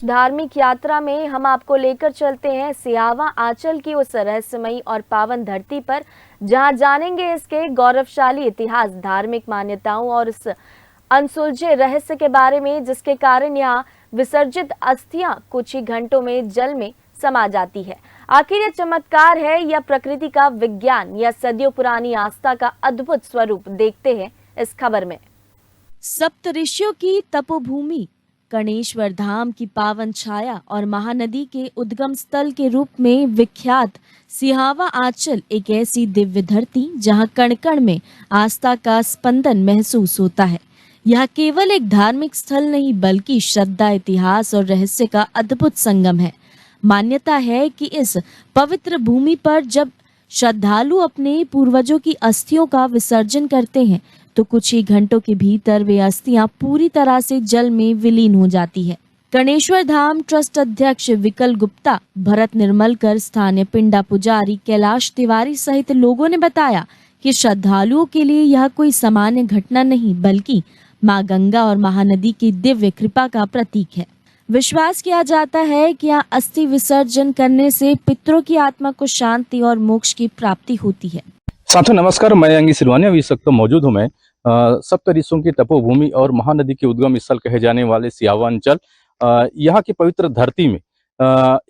धार्मिक यात्रा में हम आपको लेकर चलते हैं सिहावा आंचल की उस रहस्यमयी और पावन धरती पर, जहां जानेंगे इसके गौरवशाली इतिहास, धार्मिक मान्यताओं और उस अनसुलझे रहस्य के बारे में जिसके कारण यहाँ विसर्जित अस्थियां कुछ ही घंटों में जल में समा जाती है। आखिर ये चमत्कार है या प्रकृति का विज्ञान या सदियों पुरानी आस्था का अद्भुत स्वरूप, देखते हैं इस खबर में। सप्तऋषियों की तपोभूमि, कर्णेश्वर धाम की पावन छाया और महानदी के उद्गम स्थल के रूप में विख्यात सिहावा आंचल एक ऐसी दिव्य धरती जहां कण कण में आस्था का स्पंदन महसूस होता है। यह केवल एक धार्मिक स्थल नहीं बल्कि श्रद्धा, इतिहास और रहस्य का अद्भुत संगम है। मान्यता है कि इस पवित्र भूमि पर जब श्रद्धालु अपने पूर्वजों की अस्थियों का विसर्जन करते हैं तो कुछ ही घंटों के भीतर वे अस्थियां पूरी तरह से जल में विलीन हो जाती है। कर्णेश्वर धाम ट्रस्ट अध्यक्ष विकल गुप्ता, भरत निर्मलकर, स्थानीय पिंडा पुजारी कैलाश तिवारी सहित लोगों ने बताया कि श्रद्धालुओं के लिए यह कोई सामान्य घटना नहीं बल्कि मां गंगा और महानदी की दिव्य कृपा का प्रतीक है। विश्वास किया जाता है कि यहाँ अस्थि विसर्जन करने से पितरों की आत्मा को शांति और मोक्ष की प्राप्ति होती है। साथियों नमस्कार, मैं अंगी सिरवानी अभी इस वक्त मौजूद हूँ मैं सप्तऋषियों की तपोभूमि और महानदी के उद्गम स्थल कहे जाने वाले सिहावा अंचल। यहाँ की पवित्र धरती में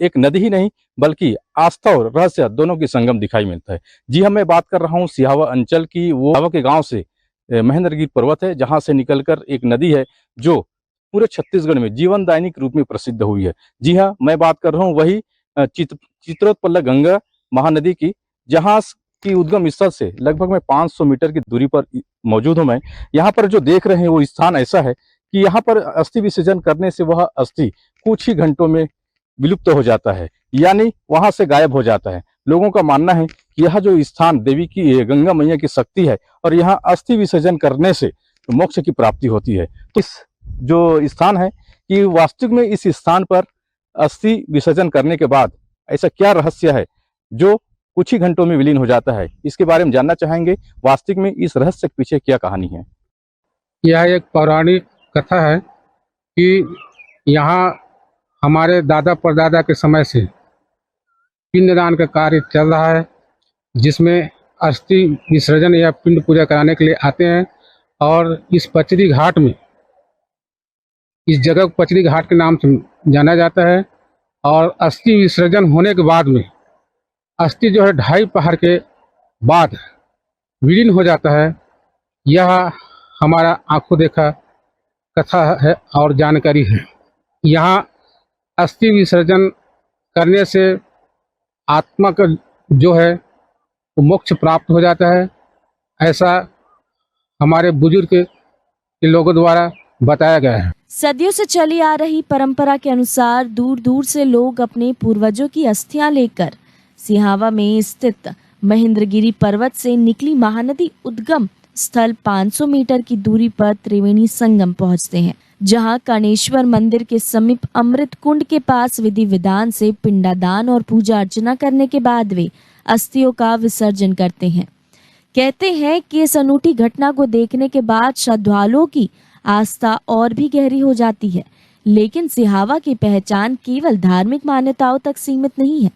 एक नदी ही नहीं बल्कि आस्था और रहस्य दोनों की संगम दिखाई मिलता है। जी हाँ, मैं बात कर रहा हूँ सिहावा अंचल की। वो सिहावा के गांव से महेंद्रगिरी पर्वत है जहां से निकलकर एक नदी है जो पूरे छत्तीसगढ़ में जीवनदायिनी के रूप में प्रसिद्ध हुई है। जी हाँ, मैं बात कर रहा हूँ वही चित्रोत्पल्ल गंगा महानदी की, जहां की उद्गम स्थल से लगभग मैं 500 मीटर की दूरी पर मौजूद हूं। मैं यहाँ पर जो देख रहे हैं वो स्थान ऐसा है कि यहाँ पर अस्थि विसर्जन करने से वह अस्थि कुछ ही घंटों में विलुप्त हो जाता है, यानी वहां से गायब हो जाता है। लोगों का मानना है कि यह जो स्थान देवी की, गंगा मैया की शक्ति है और यहाँ अस्थि विसर्जन करने से मोक्ष की प्राप्ति होती है। तो इस जो स्थान है कि वास्तविक में इस स्थान पर अस्थि विसर्जन करने के बाद ऐसा क्या रहस्य है जो कुछ ही घंटों में विलीन हो जाता है, इसके बारे में जानना चाहेंगे। वास्तविक में इस रहस्य के पीछे क्या कहानी है? यह एक पौराणिक कथा है कि यहाँ हमारे दादा परदादा के समय से पिंडदान का कार्य चल रहा है, जिसमें अस्थि विसर्जन या पिंड पूजा कराने के लिए आते हैं। और इस पचरी घाट में, इस जगह को पचरी घाट के नाम से जाना जाता है। और अस्थि विसर्जन होने के बाद में अस्थि जो है 2.5 पहर के बाद विलीन हो जाता है। यह हमारा आंखों देखा कथा है और जानकारी है। यहाँ अस्थि विसर्जन करने से आत्मा का जो है वो मोक्ष प्राप्त हो जाता है, ऐसा हमारे बुजुर्ग के लोगों द्वारा बताया गया है। सदियों से चली आ रही परंपरा के अनुसार दूर दूर से लोग अपने पूर्वजों की अस्थियां लेकर सिहावा में स्थित महेंद्रगिरी पर्वत से निकली महानदी उद्गम स्थल 500 मीटर की दूरी पर त्रिवेणी संगम पहुंचते हैं, जहां कर्णेश्वर मंदिर के समीप अमृत कुंड के पास विधि विधान से पिंडादान और पूजा अर्चना करने के बाद वे अस्थियों का विसर्जन करते हैं। कहते हैं कि इस अनूठी घटना को देखने के बाद श्रद्धालुओं की आस्था और भी गहरी हो जाती है। लेकिन सिहावा की पहचान केवल धार्मिक मान्यताओं तक सीमित नहीं है।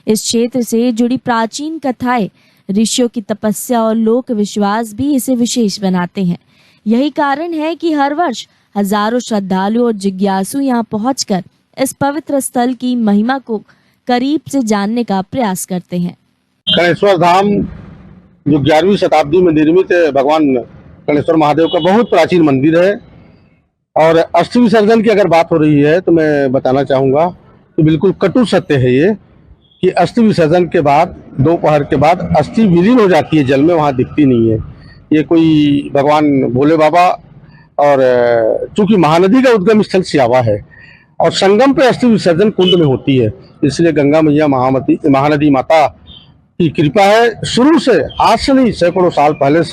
इस क्षेत्र से जुड़ी प्राचीन कथाएं, ऋषियों की तपस्या और लोक विश्वास भी इसे विशेष बनाते हैं। यही कारण है कि हर वर्ष हजारों श्रद्धालु और जिज्ञासु यहाँ पहुंचकर इस पवित्र स्थल की महिमा को करीब से जानने का प्रयास करते हैं। कर्णेश्वर धाम जो 11वीं शताब्दी में निर्मित भगवान कर्णेश्वर महादेव का बहुत प्राचीन मंदिर है। और अस्थि विसर्जन की अगर बात हो रही है तो मैं बताना चाहूँगा कि बिल्कुल कटु सत्य है ये कि अस्थि विसर्जन के बाद 2 पहर के बाद अस्थि विलीन हो जाती है जल में, वहाँ दिखती नहीं है। ये कोई भगवान भोले बाबा, और चूंकि महानदी का उद्गम स्थल सिहावा है और संगम पे अस्थि विसर्जन कुंड में होती है, इसलिए गंगा मैया महानदी माता की कृपा है। शुरू से, आज से नहीं, सैकड़ों साल पहले से